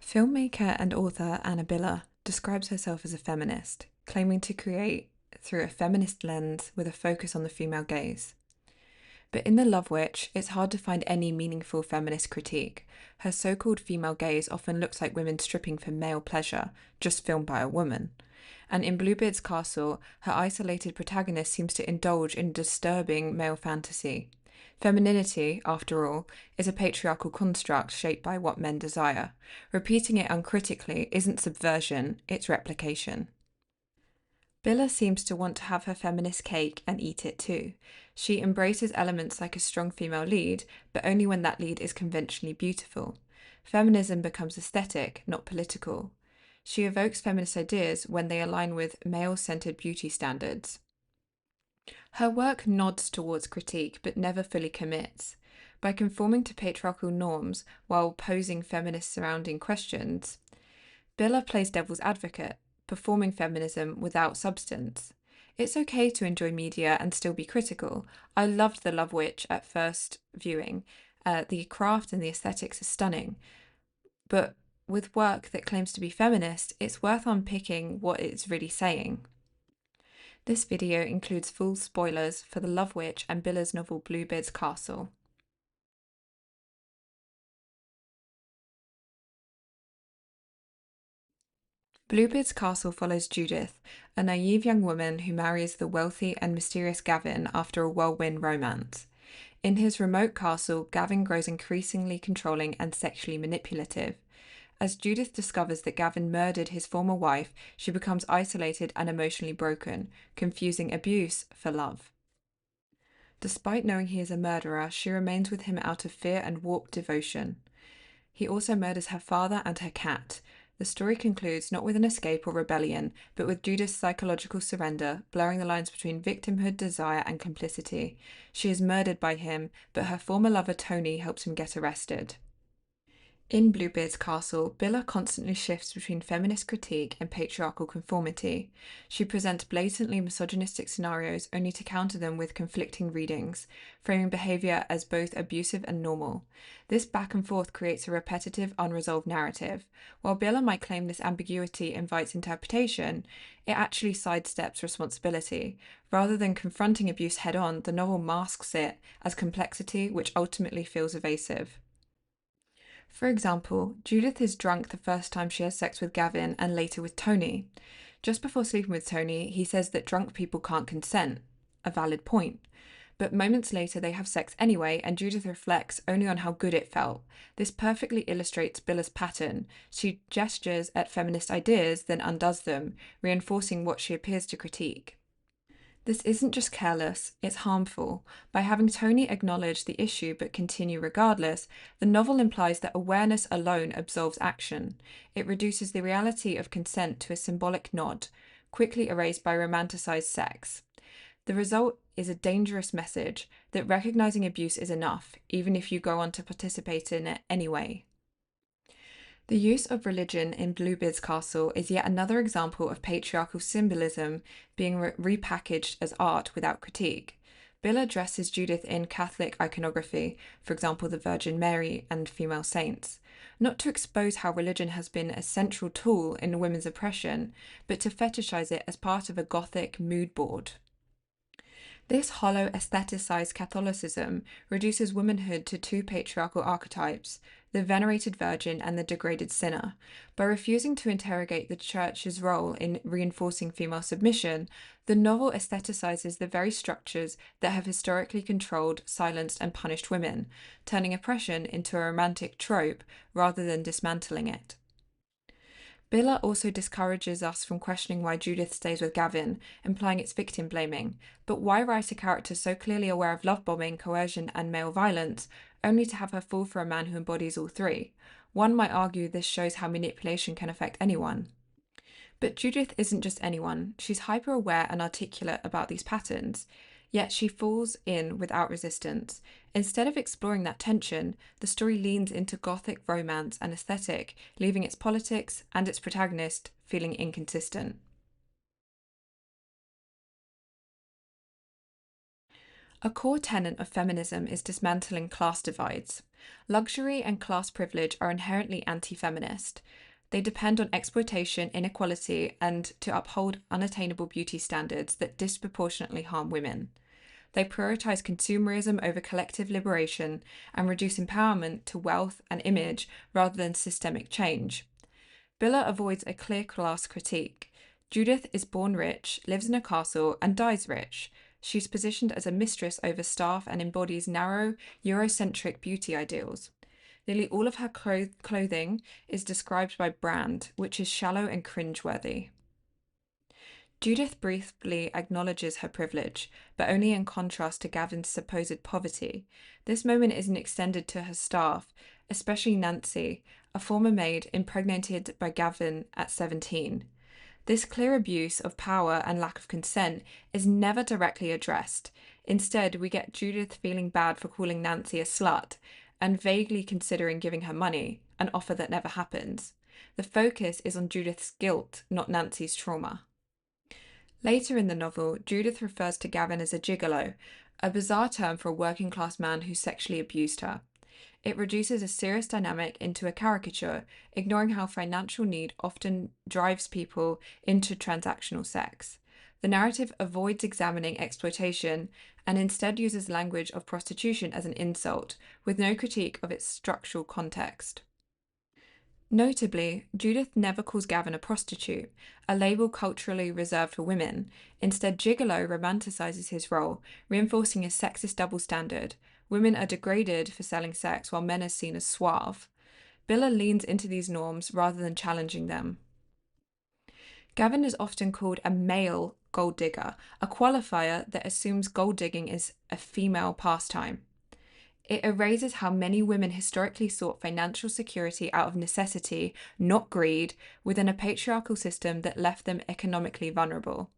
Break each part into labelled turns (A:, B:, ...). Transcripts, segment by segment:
A: Filmmaker and author Anna Biller describes herself as a feminist, claiming to create through a feminist lens with a focus on the female gaze. But in The Love Witch, it's hard to find any meaningful feminist critique. Her so-called female gaze often looks like women stripping for male pleasure, just filmed by a woman. And in Bluebeard's Castle, her isolated protagonist seems to indulge in disturbing male fantasy. Femininity, after all, is a patriarchal construct shaped by what men desire. Repeating it uncritically isn't subversion, it's replication. Billa seems to want to have her feminist cake and eat it too. She embraces elements like a strong female lead, but only when that lead is conventionally beautiful. Feminism becomes aesthetic, not political. She evokes feminist ideas when they align with male-centered beauty standards. Her work nods towards critique, but never fully commits. By conforming to patriarchal norms while posing feminist surrounding questions, Billa plays devil's advocate, performing feminism without substance. It's okay to enjoy media and still be critical. I loved The Love Witch at first viewing. The craft and the aesthetics are stunning. But with work that claims to be feminist, it's worth unpicking what it's really saying. This video includes full spoilers for The Love Witch and Billa's novel Bluebeard's Castle. Bluebeard's Castle follows Judith, a naive young woman who marries the wealthy and mysterious Gavin after a whirlwind romance. In his remote castle, Gavin grows increasingly controlling and sexually manipulative. As Judith discovers that Gavin murdered his former wife, she becomes isolated and emotionally broken, confusing abuse for love. Despite knowing he is a murderer, she remains with him out of fear and warped devotion. He also murders her father and her cat. The story concludes not with an escape or rebellion, but with Judith's psychological surrender, blurring the lines between victimhood, desire, and complicity. She is murdered by him, but her former lover Tony helps him get arrested. In Bluebeard's Castle, Billa constantly shifts between feminist critique and patriarchal conformity. She presents blatantly misogynistic scenarios only to counter them with conflicting readings, framing behaviour as both abusive and normal. This back and forth creates a repetitive, unresolved narrative. While Billa might claim this ambiguity invites interpretation, it actually sidesteps responsibility. Rather than confronting abuse head-on, the novel masks it as complexity, which ultimately feels evasive. For example, Judith is drunk the first time she has sex with Gavin and later with Tony. Just before sleeping with Tony, he says that drunk people can't consent, a valid point. But moments later they have sex anyway, and Judith reflects only on how good it felt. This perfectly illustrates Billa's pattern. She gestures at feminist ideas, then undoes them, reinforcing what she appears to critique. This isn't just careless, it's harmful. By having Tony acknowledge the issue but continue regardless, the novel implies that awareness alone absolves action. It reduces the reality of consent to a symbolic nod, quickly erased by romanticized sex. The result is a dangerous message that recognizing abuse is enough, even if you go on to participate in it anyway. The use of religion in Bluebeard's Castle is yet another example of patriarchal symbolism being repackaged as art without critique. Billa dresses Judith in Catholic iconography, for example the Virgin Mary and female saints, not to expose how religion has been a central tool in women's oppression, but to fetishize it as part of a Gothic mood board. This hollow, aestheticized Catholicism reduces womanhood to two patriarchal archetypes, the venerated virgin and the degraded sinner. By refusing to interrogate the Church's role in reinforcing female submission, the novel aestheticizes the very structures that have historically controlled, silenced, and punished women, turning oppression into a romantic trope rather than dismantling it. Billa also discourages us from questioning why Judith stays with Gavin, implying it's victim blaming. But why write a character so clearly aware of love bombing, coercion, and male violence, only to have her fall for a man who embodies all three? One might argue this shows how manipulation can affect anyone. But Judith isn't just anyone. She's hyper-aware and articulate about these patterns. Yet she falls in without resistance. Instead of exploring that tension, the story leans into Gothic romance and aesthetic, leaving its politics and its protagonist feeling inconsistent. A core tenet of feminism is dismantling class divides. Luxury and class privilege are inherently anti-feminist. They depend on exploitation, inequality, and to uphold unattainable beauty standards that disproportionately harm women. They prioritize consumerism over collective liberation and reduce empowerment to wealth and image rather than systemic change. Billa avoids a clear class critique. Judith is born rich, lives in a castle, and dies rich. She's positioned as a mistress over staff and embodies narrow, Eurocentric beauty ideals. Nearly all of her clothing is described by brand, which is shallow and cringeworthy. Judith briefly acknowledges her privilege, but only in contrast to Gavin's supposed poverty. This moment isn't extended to her staff, especially Nancy, a former maid impregnated by Gavin at 17. This clear abuse of power and lack of consent is never directly addressed. Instead, we get Judith feeling bad for calling Nancy a slut and vaguely considering giving her money, an offer that never happens. The focus is on Judith's guilt, not Nancy's trauma. Later in the novel, Judith refers to Gavin as a gigolo, a bizarre term for a working class man who sexually abused her. It reduces a serious dynamic into a caricature, ignoring how financial need often drives people into transactional sex. The narrative avoids examining exploitation and instead uses language of prostitution as an insult, with no critique of its structural context. Notably, Judith never calls Gavin a prostitute, a label culturally reserved for women. Instead, gigolo romanticizes his role, reinforcing a sexist double standard. Women are degraded for selling sex, while men are seen as suave. Billa leans into these norms rather than challenging them. Gavin is often called a male gold digger, a qualifier that assumes gold digging is a female pastime. It erases how many women historically sought financial security out of necessity, not greed, within a patriarchal system that left them economically vulnerable.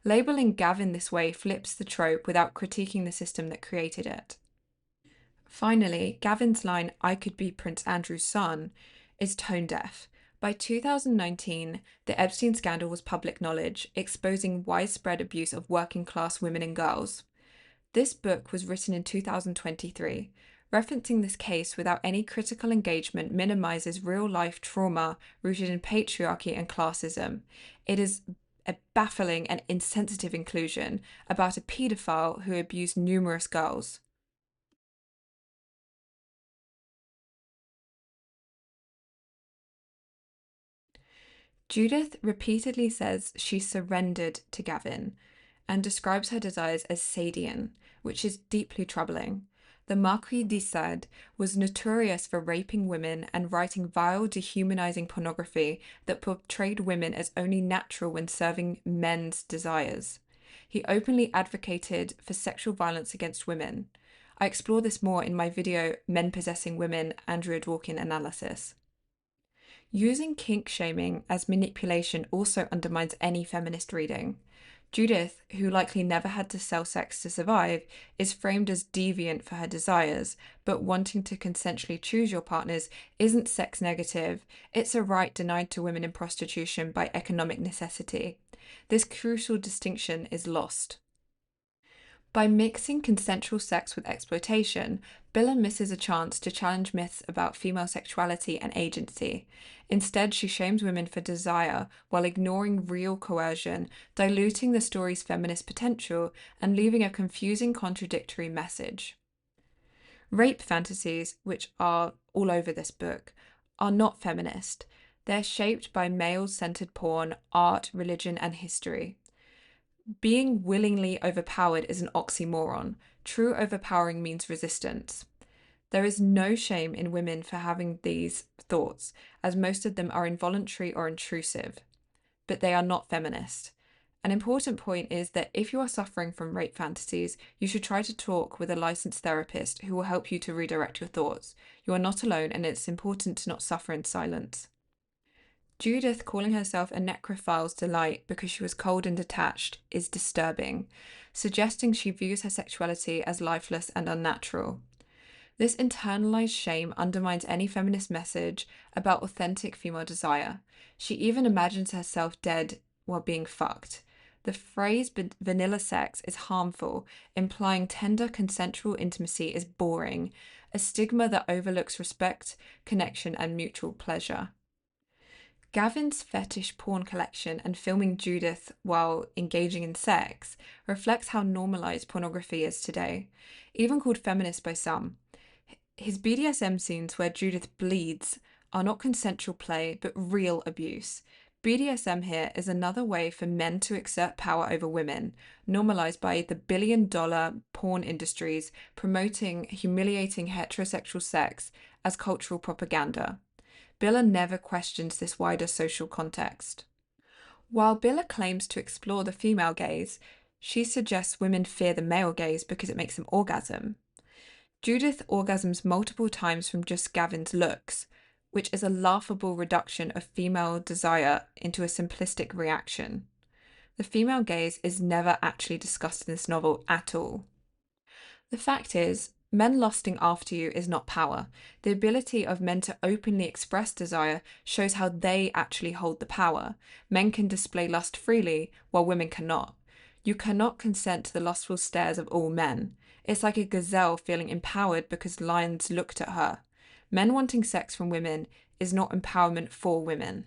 A: Labeling Gavin this way flips the trope without critiquing the system that created it. Finally, Gavin's line, "I could be Prince Andrew's son," is tone deaf. By 2019, the Epstein scandal was public knowledge, exposing widespread abuse of working class women and girls. This book was written in 2023. Referencing this case without any critical engagement minimizes real-life trauma rooted in patriarchy and classism. It is a baffling and insensitive inclusion about a paedophile who abused numerous girls. Judith repeatedly says she surrendered to Gavin and describes her desires as Sadian, which is deeply troubling. The Marquis de Sade was notorious for raping women and writing vile, dehumanizing pornography that portrayed women as only natural when serving men's desires. He openly advocated for sexual violence against women. I explore this more in my video, Men Possessing Women, Andrea Dworkin Analysis. Using kink shaming as manipulation also undermines any feminist reading. Judith, who likely never had to sell sex to survive, is framed as deviant for her desires, but wanting to consensually choose your partners isn't sex negative, it's a right denied to women in prostitution by economic necessity. This crucial distinction is lost. By mixing consensual sex with exploitation, Billa misses a chance to challenge myths about female sexuality and agency. Instead, she shames women for desire while ignoring real coercion, diluting the story's feminist potential and leaving a confusing, contradictory message. Rape fantasies, which are all over this book, are not feminist. They're shaped by male-centered porn, art, religion, and history. Being willingly overpowered is an oxymoron. True overpowering means resistance. There is no shame in women for having these thoughts, as most of them are involuntary or intrusive, but they are not feminist. An important point is that if you are suffering from rape fantasies, you should try to talk with a licensed therapist who will help you to redirect your thoughts. You are not alone, and it's important to not suffer in silence. Judith calling herself a necrophile's delight because she was cold and detached is disturbing, suggesting she views her sexuality as lifeless and unnatural. This internalized shame undermines any feminist message about authentic female desire. She even imagines herself dead while being fucked. The phrase vanilla sex is harmful, implying tender consensual intimacy is boring, a stigma that overlooks respect, connection, and mutual pleasure. Gavin's fetish porn collection and filming Judith while engaging in sex reflects how normalized pornography is today, even called feminist by some. His BDSM scenes where Judith bleeds are not consensual play, but real abuse. BDSM here is another way for men to exert power over women, normalized by the billion-dollar porn industries promoting humiliating heterosexual sex as cultural propaganda. Biller never questions this wider social context. While Biller claims to explore the female gaze, she suggests women fear the male gaze because it makes them orgasm. Judith orgasms multiple times from just Gavin's looks, which is a laughable reduction of female desire into a simplistic reaction. The female gaze is never actually discussed in this novel at all. The fact is, men lusting after you is not power. The ability of men to openly express desire shows how they actually hold the power. Men can display lust freely, while women cannot. You cannot consent to the lustful stares of all men. It's like a gazelle feeling empowered because lions looked at her. Men wanting sex from women is not empowerment for women.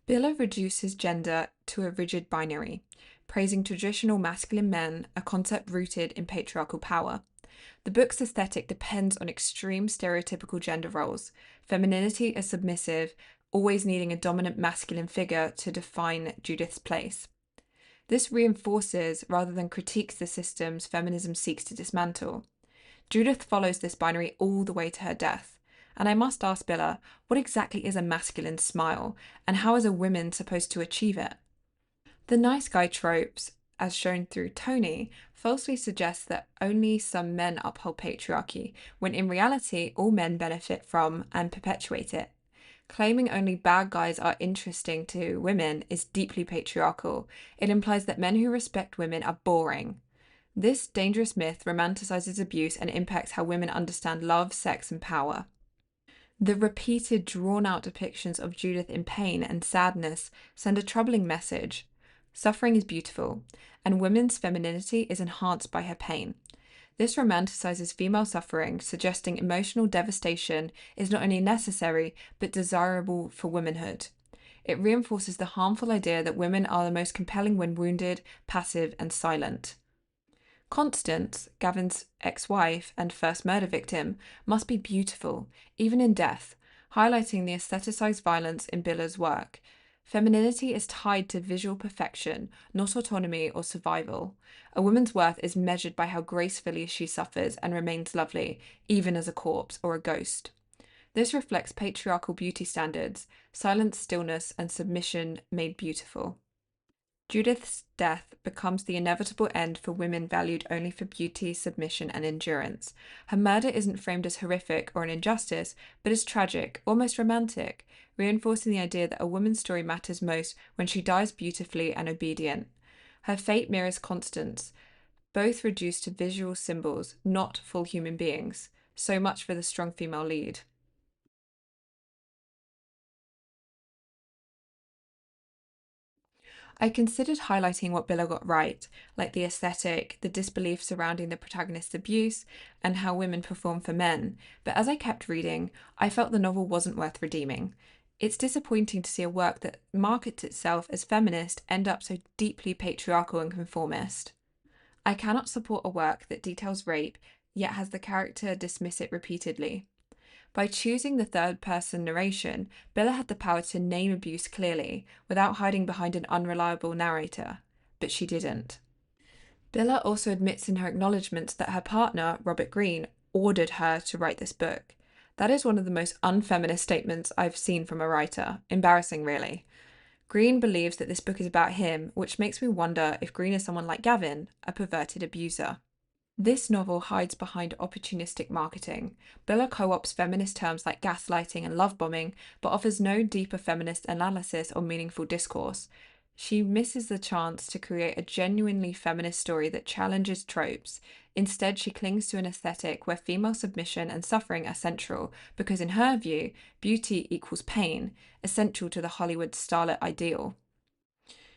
A: Biller reduces gender to a rigid binary, praising traditional masculine men, a concept rooted in patriarchal power. The book's aesthetic depends on extreme stereotypical gender roles. Femininity is submissive, always needing a dominant masculine figure to define Judith's place. This reinforces rather than critiques the systems feminism seeks to dismantle. Judith follows this binary all the way to her death. And I must ask Biller, what exactly is a masculine smile, and how is a woman supposed to achieve it? The nice guy tropes, as shown through Tony, falsely suggest that only some men uphold patriarchy, when in reality all men benefit from and perpetuate it. Claiming only bad guys are interesting to women is deeply patriarchal. It implies that men who respect women are boring. This dangerous myth romanticizes abuse and impacts how women understand love, sex, and power. The repeated, drawn-out depictions of Judith in pain and sadness send a troubling message. Suffering is beautiful, and women's femininity is enhanced by her pain. This romanticizes female suffering, suggesting emotional devastation is not only necessary, but desirable for womanhood. It reinforces the harmful idea that women are the most compelling when wounded, passive, and silent. Constance, Gavin's ex-wife and first murder victim, must be beautiful, even in death, highlighting the aestheticized violence in Biller's work. Femininity is tied to visual perfection, not autonomy or survival. A woman's worth is measured by how gracefully she suffers and remains lovely, even as a corpse or a ghost. This reflects patriarchal beauty standards, silence, stillness, and submission made beautiful. Judith's death becomes the inevitable end for women valued only for beauty, submission, and endurance. Her murder isn't framed as horrific or an injustice, but as tragic, almost romantic, reinforcing the idea that a woman's story matters most when she dies beautifully and obedient. Her fate mirrors Constance, both reduced to visual symbols, not full human beings. So much for the strong female lead. I considered highlighting what Biller got right, like the aesthetic, the disbelief surrounding the protagonist's abuse, and how women perform for men, but as I kept reading, I felt the novel wasn't worth redeeming. It's disappointing to see a work that markets itself as feminist end up so deeply patriarchal and conformist. I cannot support a work that details rape, yet has the character dismiss it repeatedly. By choosing the third-person narration, Biller had the power to name abuse clearly, without hiding behind an unreliable narrator. But she didn't. Biller also admits in her acknowledgements that her partner, Robert Greene, ordered her to write this book. That is one of the most unfeminist statements I've seen from a writer. Embarrassing, really. Greene believes that this book is about him, which makes me wonder if Greene is someone like Gavin, a perverted abuser. This novel hides behind opportunistic marketing. Biller co-ops feminist terms like gaslighting and love bombing, but offers no deeper feminist analysis or meaningful discourse. She misses the chance to create a genuinely feminist story that challenges tropes. Instead, she clings to an aesthetic where female submission and suffering are central because, in her view, beauty equals pain, essential to the Hollywood starlet ideal.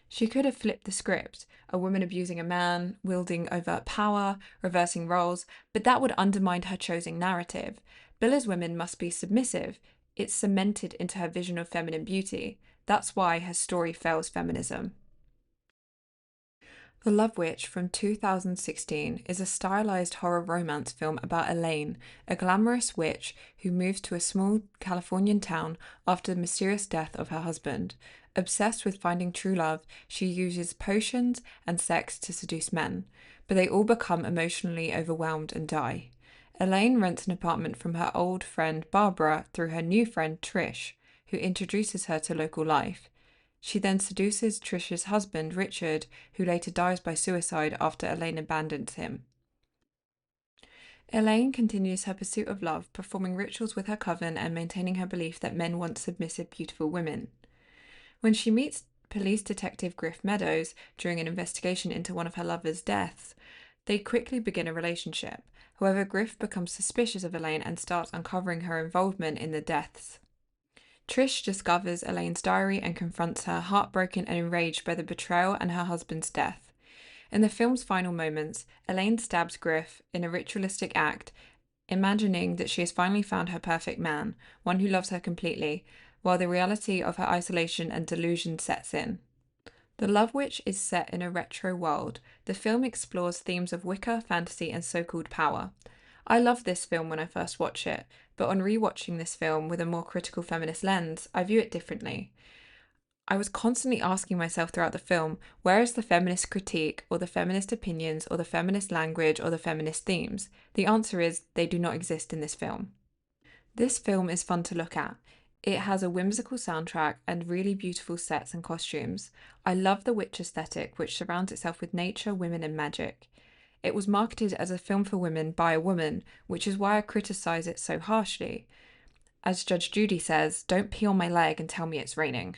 A: She could have flipped the script, a woman abusing a man, wielding overt power, reversing roles, but that would undermine her chosen narrative. Billa's women must be submissive. It's cemented into her vision of feminine beauty. That's why her story fails feminism. The Love Witch from 2016 is a stylized horror romance film about Elaine, a glamorous witch who moves to a small Californian town after the mysterious death of her husband. Obsessed with finding true love, she uses potions and sex to seduce men, but they all become emotionally overwhelmed and die. Elaine rents an apartment from her old friend Barbara through her new friend Trish, who introduces her to local life. She then seduces Trish's husband, Richard, who later dies by suicide after Elaine abandons him. Elaine continues her pursuit of love, performing rituals with her coven and maintaining her belief that men want submissive, beautiful women. When she meets police detective Griff Meadows during an investigation into one of her lover's deaths, they quickly begin a relationship. However, Griff becomes suspicious of Elaine and starts uncovering her involvement in the deaths. Trish discovers Elaine's diary and confronts her, heartbroken and enraged by the betrayal and her husband's death. In the film's final moments, Elaine stabs Griff in a ritualistic act, imagining that she has finally found her perfect man, one who loves her completely, while the reality of her isolation and delusion sets in. The Love Witch is set in a retro world. The film explores themes of Wicca, fantasy, and so-called power. I loved this film when I first watched it, but on rewatching this film with a more critical feminist lens, I view it differently. I was constantly asking myself throughout the film, where is the feminist critique, or the feminist opinions, or the feminist language, or the feminist themes? The answer is, they do not exist in this film. This film is fun to look at. It has a whimsical soundtrack and really beautiful sets and costumes. I love the witch aesthetic, which surrounds itself with nature, women, and magic. It was marketed as a film for women by a woman, which is why I criticise it so harshly. As Judge Judy says, don't pee on my leg and tell me it's raining.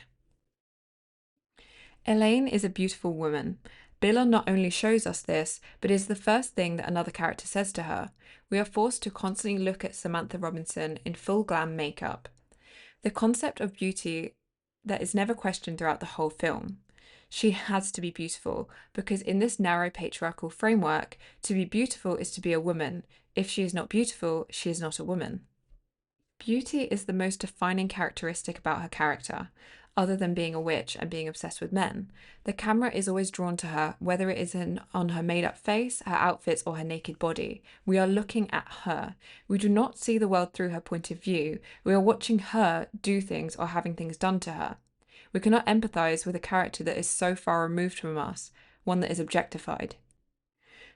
A: Elaine is a beautiful woman. Billa not only shows us this, but is the first thing that another character says to her. We are forced to constantly look at Samantha Robinson in full glam makeup. The concept of beauty that is never questioned throughout the whole film. She has to be beautiful, because in this narrow patriarchal framework, to be beautiful is to be a woman. If she is not beautiful, she is not a woman. Beauty is the most defining characteristic about her character, other than being a witch and being obsessed with men. The camera is always drawn to her, whether it is on her made-up face, her outfits, or her naked body. We are looking at her. We do not see the world through her point of view. We are watching her do things or having things done to her. We cannot empathize with a character that is so far removed from us, one that is objectified.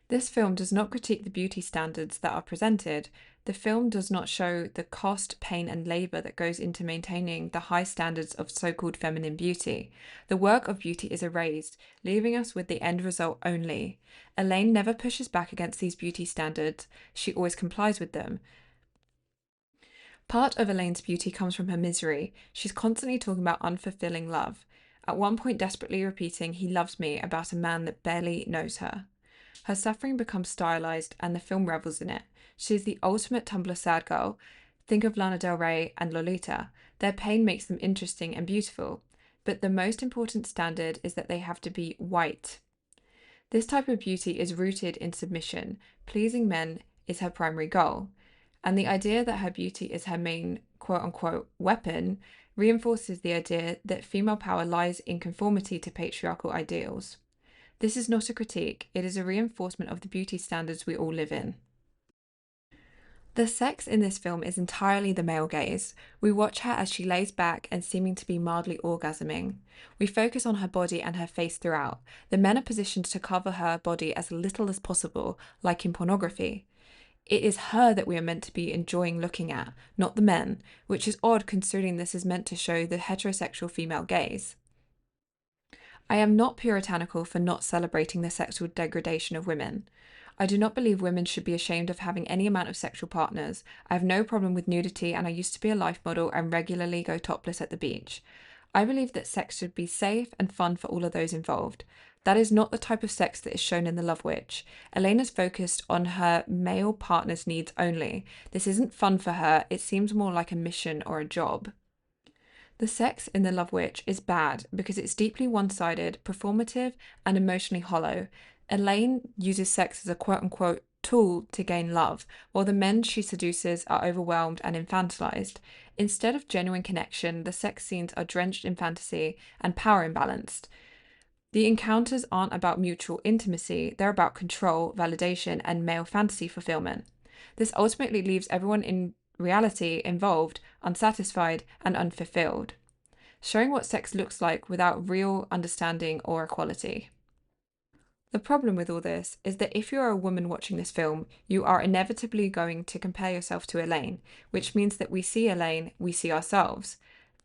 A: This film does not critique the beauty standards that are presented. The film does not show the cost, pain, and labour that goes into maintaining the high standards of so-called feminine beauty. The work of beauty is erased, leaving us with the end result only. Elaine never pushes back against these beauty standards. She always complies with them. Part of Elaine's beauty comes from her misery. She's constantly talking about unfulfilling love. At one point desperately repeating, "He loves me," about a man that barely knows her. Her suffering becomes stylized and the film revels in it. She is the ultimate Tumblr sad girl. Think of Lana Del Rey and Lolita. Their pain makes them interesting and beautiful. But the most important standard is that they have to be white. This type of beauty is rooted in submission. Pleasing men is her primary goal. And the idea that her beauty is her main quote-unquote weapon reinforces the idea that female power lies in conformity to patriarchal ideals. This is not a critique, it is a reinforcement of the beauty standards we all live in. The sex in this film is entirely the male gaze. We watch her as she lays back and seeming to be mildly orgasming. We focus on her body and her face throughout. The men are positioned to cover her body as little as possible, like in pornography. It is her that we are meant to be enjoying looking at, not the men, which is odd considering this is meant to show the heterosexual female gaze. I am not puritanical for not celebrating the sexual degradation of women. I do not believe women should be ashamed of having any amount of sexual partners. I have no problem with nudity and I used to be a life model and regularly go topless at the beach. I believe that sex should be safe and fun for all of those involved. That is not the type of sex that is shown in The Love Witch. Elaine is focused on her male partner's needs only. This isn't fun for her, it seems more like a mission or a job. The sex in The Love Witch is bad because it's deeply one-sided, performative, and emotionally hollow. Elaine uses sex as a quote-unquote tool to gain love, while the men she seduces are overwhelmed and infantilized. Instead of genuine connection, the sex scenes are drenched in fantasy and power imbalanced. The encounters aren't about mutual intimacy, they're about control, validation, and male fantasy fulfillment. This ultimately leaves everyone in reality involved, unsatisfied, and unfulfilled, showing what sex looks like without real understanding or equality. The problem with all this is that if you're a woman watching this film, you are inevitably going to compare yourself to Elaine, which means that we see Elaine, we see ourselves,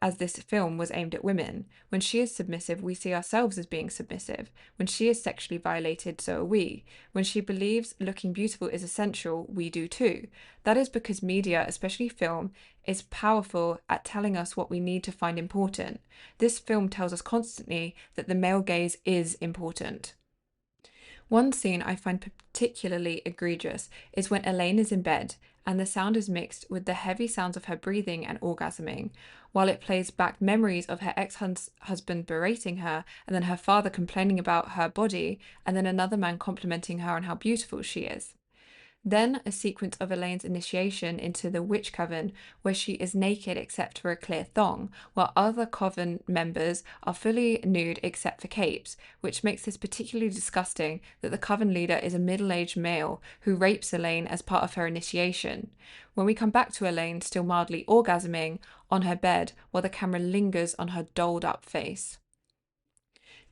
A: as this film was aimed at women. When she is submissive, we see ourselves as being submissive. When she is sexually violated, so are we. When she believes looking beautiful is essential, we do too. That is because media, especially film, is powerful at telling us what we need to find important. This film tells us constantly that the male gaze is important. One scene I find particularly egregious is when Elaine is in bed and the sound is mixed with the heavy sounds of her breathing and orgasming, while it plays back memories of her ex-husband berating her, and then her father complaining about her body, and then another man complimenting her on how beautiful she is. Then a sequence of Elaine's initiation into the witch coven where she is naked except for a clear thong, while other coven members are fully nude except for capes, which makes this particularly disgusting that the coven leader is a middle-aged male who rapes Elaine as part of her initiation. When we come back to Elaine still mildly orgasming on her bed while the camera lingers on her dolled up face.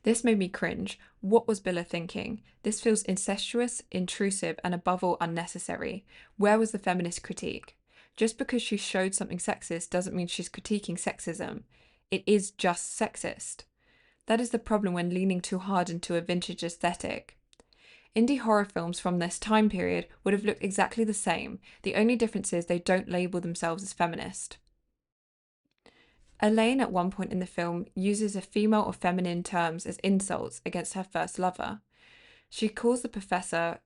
A: This made me cringe. What was Billa thinking? This feels incestuous, intrusive, and above all unnecessary. Where was the feminist critique? Just because she showed something sexist doesn't mean she's critiquing sexism. It is just sexist. That is the problem when leaning too hard into a vintage aesthetic. Indie horror films from this time period would have looked exactly the same. The only difference is they don't label themselves as feminist. Elaine, at one point in the film, uses a female or feminine terms as insults against her first lover. She calls the professor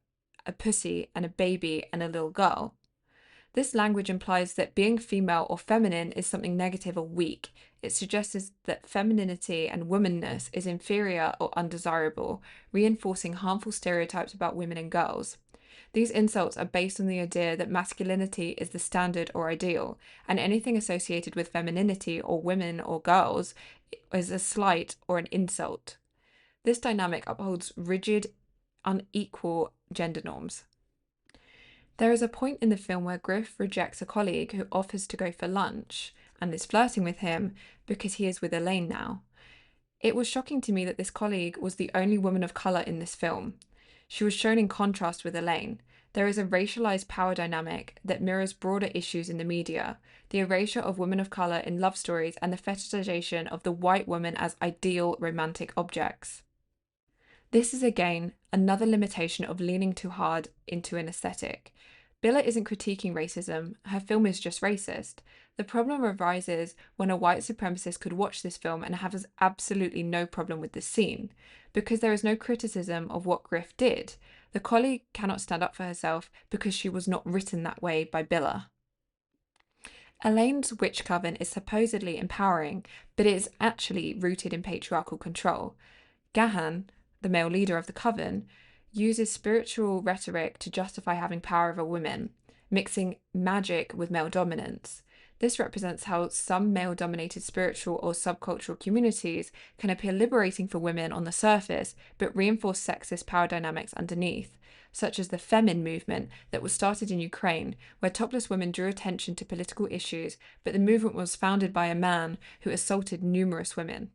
A: a pussy and a baby and a little girl. This language implies that being female or feminine is something negative or weak. It suggests that femininity and womanness is inferior or undesirable, reinforcing harmful stereotypes about women and girls. These insults are based on the idea that masculinity is the standard or ideal, and anything associated with femininity or women or girls is a slight or an insult. This dynamic upholds rigid, unequal gender norms. There is a point in the film where Griff rejects a colleague who offers to go for lunch and is flirting with him because he is with Elaine now. It was shocking to me that this colleague was the only woman of colour in this film. She was shown in contrast with Elaine. There is a racialized power dynamic that mirrors broader issues in the media, the erasure of women of colour in love stories and the fetishization of the white woman as ideal romantic objects. This is again another limitation of leaning too hard into an aesthetic. Billa isn't critiquing racism, her film is just racist. The problem arises when a white supremacist could watch this film and have absolutely no problem with this scene, because there is no criticism of what Griff did. The colleague cannot stand up for herself because she was not written that way by Billa. Elaine's witch coven is supposedly empowering, but it is actually rooted in patriarchal control. Gahan, the male leader of the coven, uses spiritual rhetoric to justify having power over women, mixing magic with male dominance. This represents how some male-dominated spiritual or subcultural communities can appear liberating for women on the surface, but reinforce sexist power dynamics underneath, such as the Femin movement that was started in Ukraine, where topless women drew attention to political issues, but the movement was founded by a man who assaulted numerous women.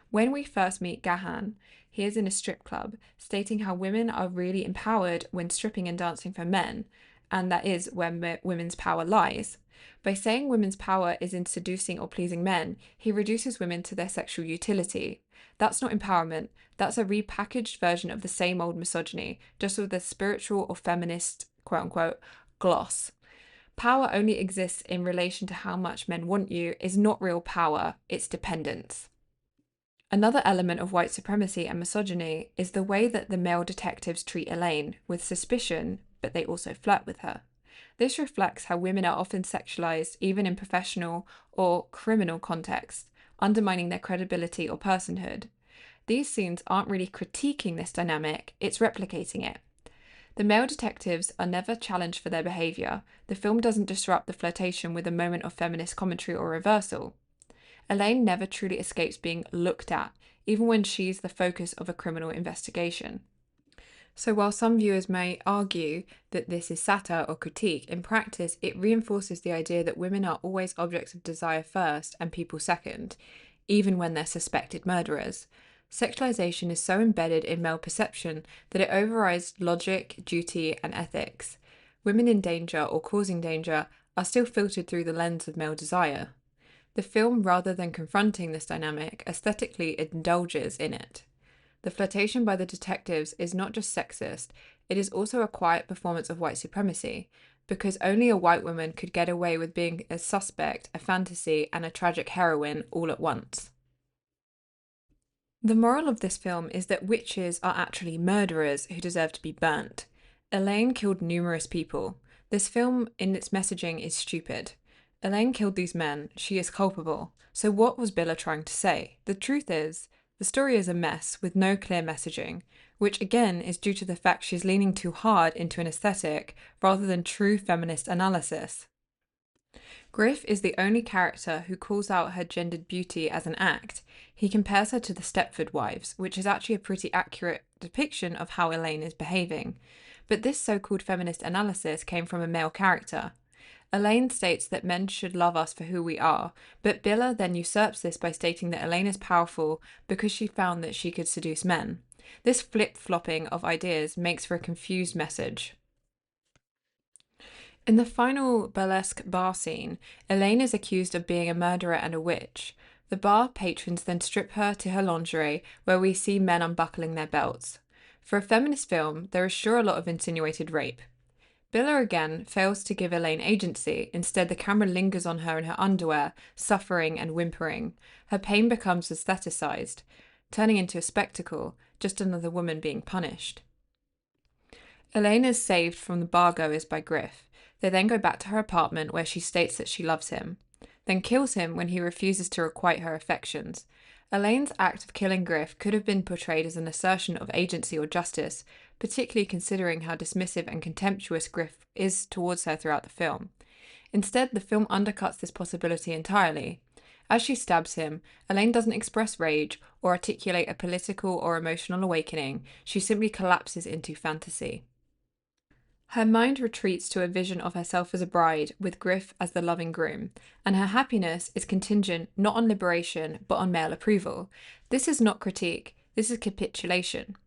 A: When we first meet Gahan, he is in a strip club, stating how women are really empowered when stripping and dancing for men, and that is where women's power lies. By saying women's power is in seducing or pleasing men, he reduces women to their sexual utility. That's not empowerment, that's a repackaged version of the same old misogyny, just with a spiritual or feminist, quote-unquote, gloss. Power only exists in relation to how much men want you is not real power, it's dependence. Another element of white supremacy and misogyny is the way that the male detectives treat Elaine with suspicion, but they also flirt with her. This reflects how women are often sexualized even in professional or criminal contexts, undermining their credibility or personhood. These scenes aren't really critiquing this dynamic, it's replicating it. The male detectives are never challenged for their behaviour. The film doesn't disrupt the flirtation with a moment of feminist commentary or reversal. Elaine never truly escapes being looked at, even when she's the focus of a criminal investigation. So while some viewers may argue that this is satire or critique, in practice it reinforces the idea that women are always objects of desire first and people second, even when they're suspected murderers. Sexualization is so embedded in male perception that it overrides logic, duty, and ethics. Women in danger or causing danger are still filtered through the lens of male desire. The film, rather than confronting this dynamic, aesthetically indulges in it. The flirtation by the detectives is not just sexist, it is also a quiet performance of white supremacy, because only a white woman could get away with being a suspect, a fantasy, and a tragic heroine all at once. The moral of this film is that witches are actually murderers who deserve to be burnt. Elaine killed numerous people. This film, in its messaging, is stupid. Elaine killed these men, she is culpable. So what was Billa trying to say? The truth is, the story is a mess with no clear messaging, which again is due to the fact she's leaning too hard into an aesthetic rather than true feminist analysis. Griff is the only character who calls out her gendered beauty as an act. He compares her to the Stepford Wives, which is actually a pretty accurate depiction of how Elaine is behaving. But this so-called feminist analysis came from a male character. Elaine states that men should love us for who we are, but Billa then usurps this by stating that Elaine is powerful because she found that she could seduce men. This flip-flopping of ideas makes for a confused message. In the final burlesque bar scene, Elaine is accused of being a murderer and a witch. The bar patrons then strip her to her lingerie, where we see men unbuckling their belts. For a feminist film, there is sure a lot of insinuated rape. Billa again fails to give Elaine agency. Instead, the camera lingers on her in her underwear, suffering and whimpering. Her pain becomes aestheticized, turning into a spectacle, just another woman being punished. Elaine is saved from the bar-goers by Griff. They then go back to her apartment where she states that she loves him, then kills him when he refuses to requite her affections. Elaine's act of killing Griff could have been portrayed as an assertion of agency or justice, particularly considering how dismissive and contemptuous Griff is towards her throughout the film. Instead, the film undercuts this possibility entirely. As she stabs him, Elaine doesn't express rage or articulate a political or emotional awakening, she simply collapses into fantasy. Her mind retreats to a vision of herself as a bride, with Griff as the loving groom, and her happiness is contingent not on liberation, but on male approval. This is not critique, this is capitulation.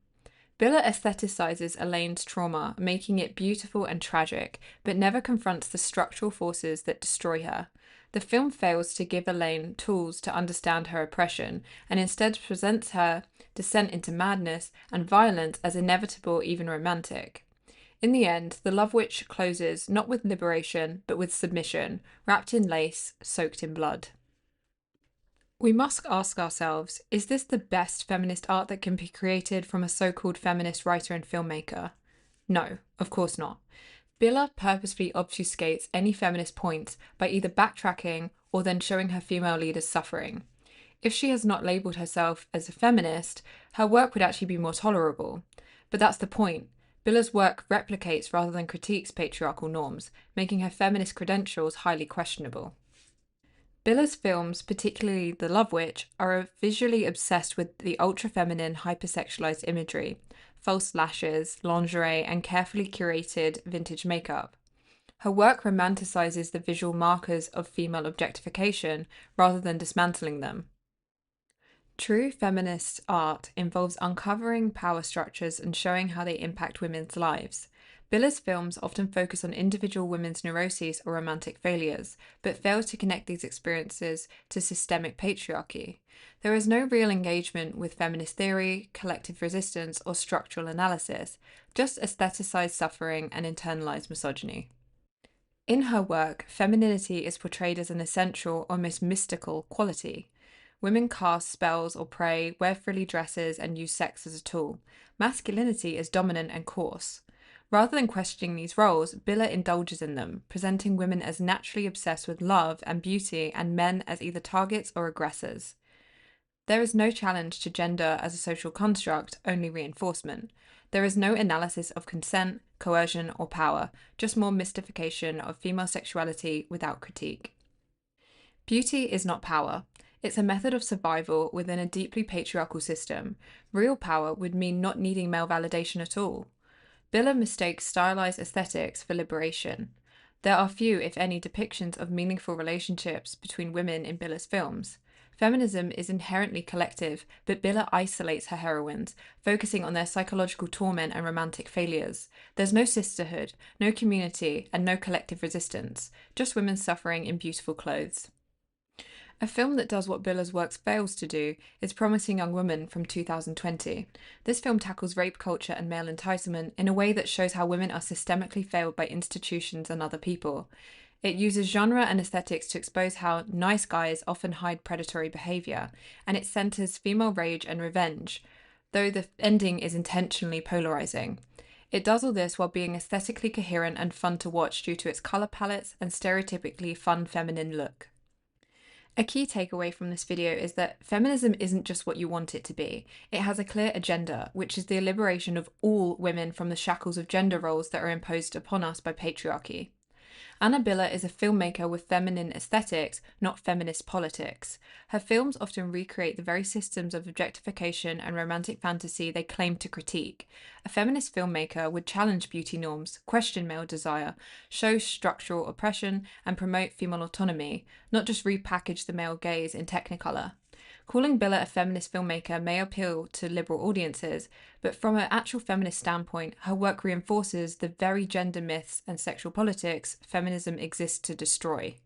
A: Billa aestheticizes Elaine's trauma, making it beautiful and tragic, but never confronts the structural forces that destroy her. The film fails to give Elaine tools to understand her oppression, and instead presents her descent into madness and violence as inevitable, even romantic. In the end, the Love Witch closes not with liberation, but with submission, wrapped in lace, soaked in blood. We must ask ourselves, is this the best feminist art that can be created from a so-called feminist writer and filmmaker? No, of course not. Billa purposefully obfuscates any feminist points by either backtracking or then showing her female leaders suffering. If she has not labelled herself as a feminist, her work would actually be more tolerable. But that's the point. Billa's work replicates rather than critiques patriarchal norms, making her feminist credentials highly questionable. Billa's films, particularly The Love Witch, are visually obsessed with the ultra-feminine, hypersexualized imagery, false lashes, lingerie, and carefully curated vintage makeup. Her work romanticizes the visual markers of female objectification rather than dismantling them. True feminist art involves uncovering power structures and showing how they impact women's lives. Billa's films often focus on individual women's neuroses or romantic failures, but fail to connect these experiences to systemic patriarchy. There is no real engagement with feminist theory, collective resistance, or structural analysis, just aestheticized suffering and internalized misogyny. In her work, femininity is portrayed as an essential, almost mystical quality. Women cast spells or pray, wear frilly dresses, and use sex as a tool. Masculinity is dominant and coarse. Rather than questioning these roles, Biller indulges in them, presenting women as naturally obsessed with love and beauty and men as either targets or aggressors. There is no challenge to gender as a social construct, only reinforcement. There is no analysis of consent, coercion, or power, just more mystification of female sexuality without critique. Beauty is not power. It's a method of survival within a deeply patriarchal system. Real power would mean not needing male validation at all. Biller mistakes stylized aesthetics for liberation. There are few, if any, depictions of meaningful relationships between women in Biller's films. Feminism is inherently collective, but Biller isolates her heroines, focusing on their psychological torment and romantic failures. There's no sisterhood, no community, and no collective resistance, just women suffering in beautiful clothes. A film that does what Biller's works fails to do is Promising Young Woman from 2020. This film tackles rape culture and male enticement in a way that shows how women are systemically failed by institutions and other people. It uses genre and aesthetics to expose how nice guys often hide predatory behaviour, and it centres female rage and revenge, though the ending is intentionally polarising. It does all this while being aesthetically coherent and fun to watch due to its colour palettes and stereotypically fun feminine look. A key takeaway from this video is that feminism isn't just what you want it to be. It has a clear agenda, which is the liberation of all women from the shackles of gender roles that are imposed upon us by patriarchy. Anna Biller is a filmmaker with feminine aesthetics, not feminist politics. Her films often recreate the very systems of objectification and romantic fantasy they claim to critique. A feminist filmmaker would challenge beauty norms, question male desire, show structural oppression, and promote female autonomy, not just repackage the male gaze in Technicolor. Calling Biller a feminist filmmaker may appeal to liberal audiences, but from an actual feminist standpoint, her work reinforces the very gender myths and sexual politics feminism exists to destroy.